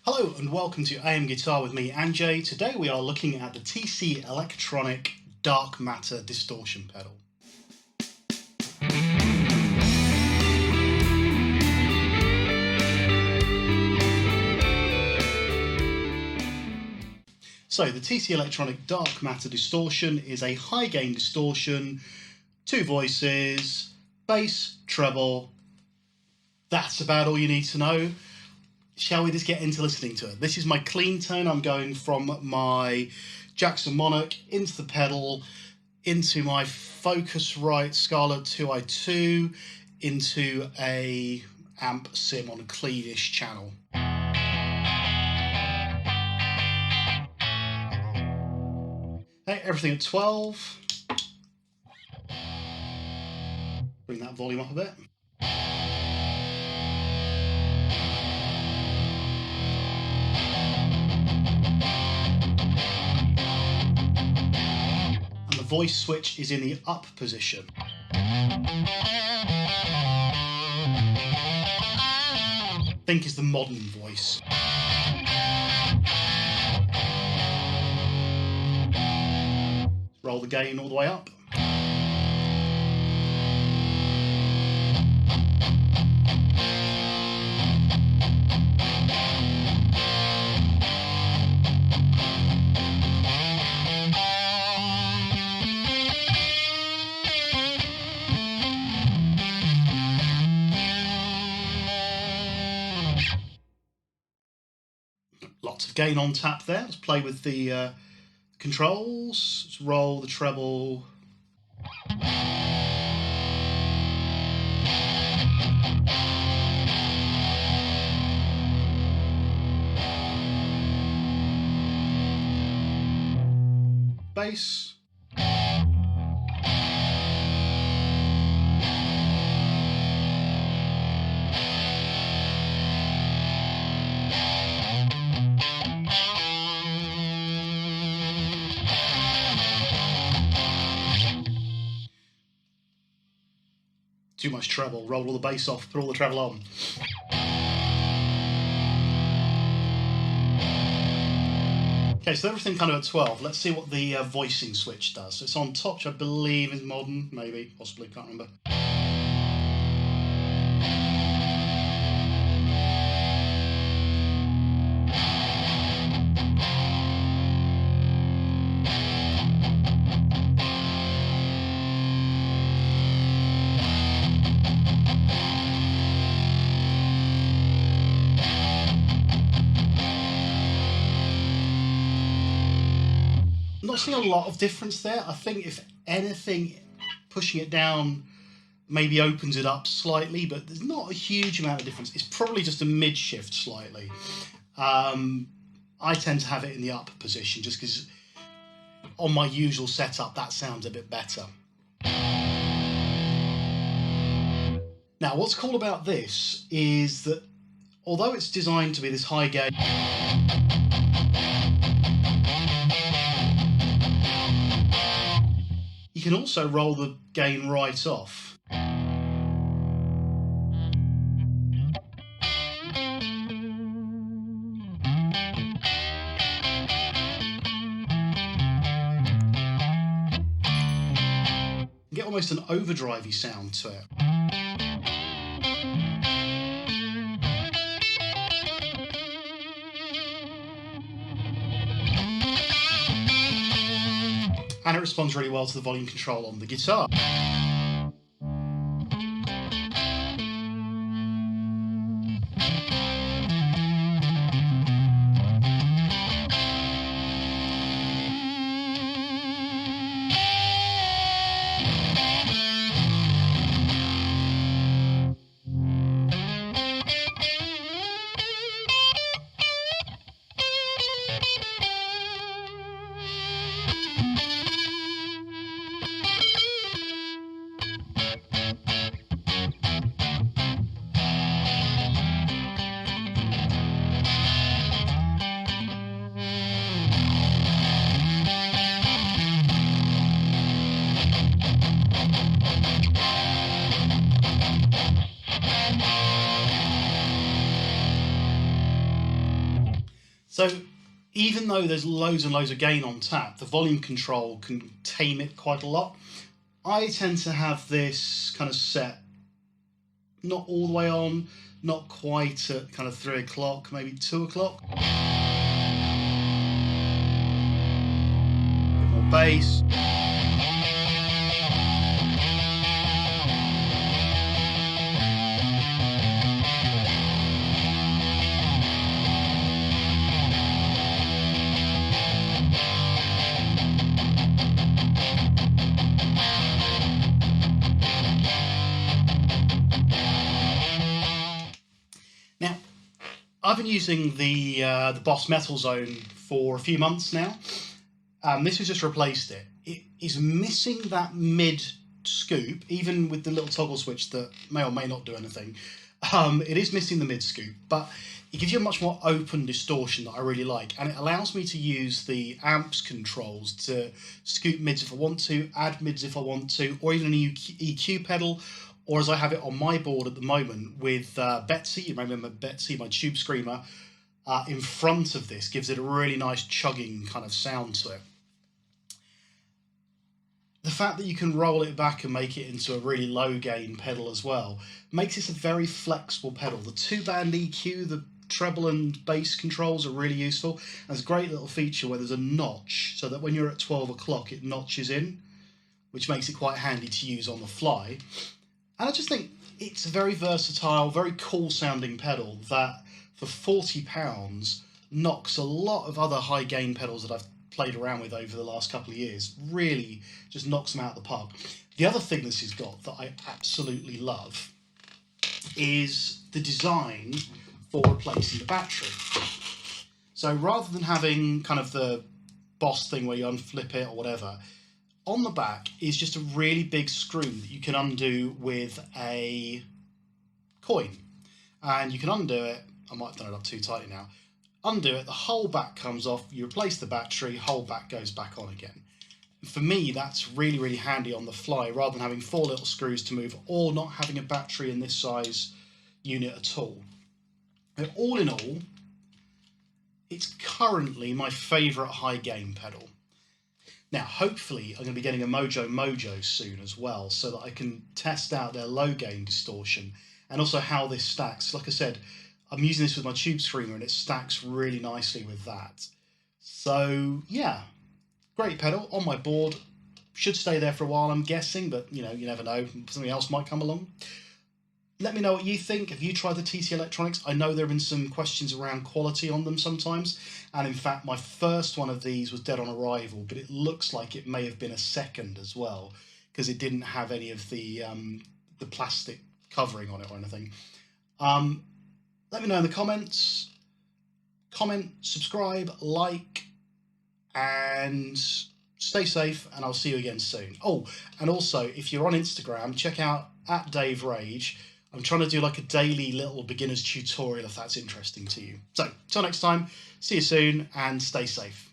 Hello and welcome to AM Guitar with me, Anjay. Today we are looking at the TC Electronic Dark Matter Distortion pedal. So the TC Electronic Dark Matter Distortion is a high gain distortion, two voices, bass, treble. That's about all you need to know. Shall we just get into listening to it? This is my clean tone. I'm going from my Jackson Monarch into the pedal, into my Focusrite Scarlett 2i2, into a amp sim on a cleanish channel. Okay, everything at 12. Bring that volume up a bit. Voice switch is in the up position. Think is the modern voice. Roll the gain all the way up. Lots of gain on tap there. Let's play with the controls. Let's roll the treble. Bass. Too much treble, roll all the bass off, put all the treble on. Okay, so everything kind of at 12. Let's see what the voicing switch does. So it's on top, which I believe is modern, maybe, possibly, can't remember. Not seeing a lot of difference there. I think if anything, pushing it down maybe opens it up slightly, but there's not a huge amount of difference. It's probably just a mid shift slightly. I tend to have it in the up position just because on my usual setup that sounds a bit better. Now what's cool about this is that although it's designed to be this high gain, you can also roll the gain right off. You get almost an overdrive-y sound to it. And it responds really well to the volume control on the guitar. So even though there's loads and loads of gain on tap, the volume control can tame it quite a lot. I tend to have this kind of set not all the way on, not quite at kind of 3 o'clock, maybe 2 o'clock. A bit more bass. Now, I've been using the Boss Metal Zone for a few months now. This has just replaced it. It is missing that mid scoop, even with the little toggle switch that may or may not do anything. It is missing the mid scoop, but it gives you a much more open distortion that I really like, and it allows me to use the amps controls to scoop mids if I want to, add mids if I want to, or even an EQ pedal, or as I have it on my board at the moment with Betsy. You may remember Betsy, my tube screamer, in front of this gives it a really nice chugging kind of sound to it. The fact that you can roll it back and make it into a really low gain pedal as well makes this a very flexible pedal. The 2-band EQ, the treble and bass controls are really useful. And there's a great little feature where there's a notch so that when you're at 12 o'clock it notches in, which makes it quite handy to use on the fly. And I just think it's a very versatile, very cool sounding pedal that for £40 knocks a lot of other high gain pedals that I've played around with over the last couple of years. Really just knocks them out of the park. The other thing this has got that I absolutely love is the design for replacing the battery. So rather than having kind of the Boss thing where you unflip it or whatever, on the back is just a really big screw that you can undo with a coin. And you can undo it, I might have done it up too tightly now, undo it, the whole back comes off, you replace the battery, whole back goes back on again. For me, that's really, really handy on the fly, rather than having 4 little screws to move or not having a battery in this size unit at all. But all in all, it's currently my favourite high gain pedal. Now, hopefully, I'm going to be getting a Mojo soon as well, so that I can test out their low gain distortion and also how this stacks. Like I said, I'm using this with my tube screamer and it stacks really nicely with that. So, yeah, great pedal on my board. Should stay there for a while, I'm guessing, but you know, you never know. Something else might come along. Let me know what you think. Have you tried the TC Electronics? I know there have been some questions around quality on them sometimes. And in fact, my first one of these was dead on arrival, but it looks like it may have been a second as well, because it didn't have any of the plastic covering on it or anything. Let me know in the comments. Comment, subscribe, like, and stay safe, and I'll see you again soon. Oh, and also, if you're on Instagram, check out @DaveRage. I'm trying to do like a daily little beginner's tutorial if that's interesting to you. So, till next time, see you soon and stay safe.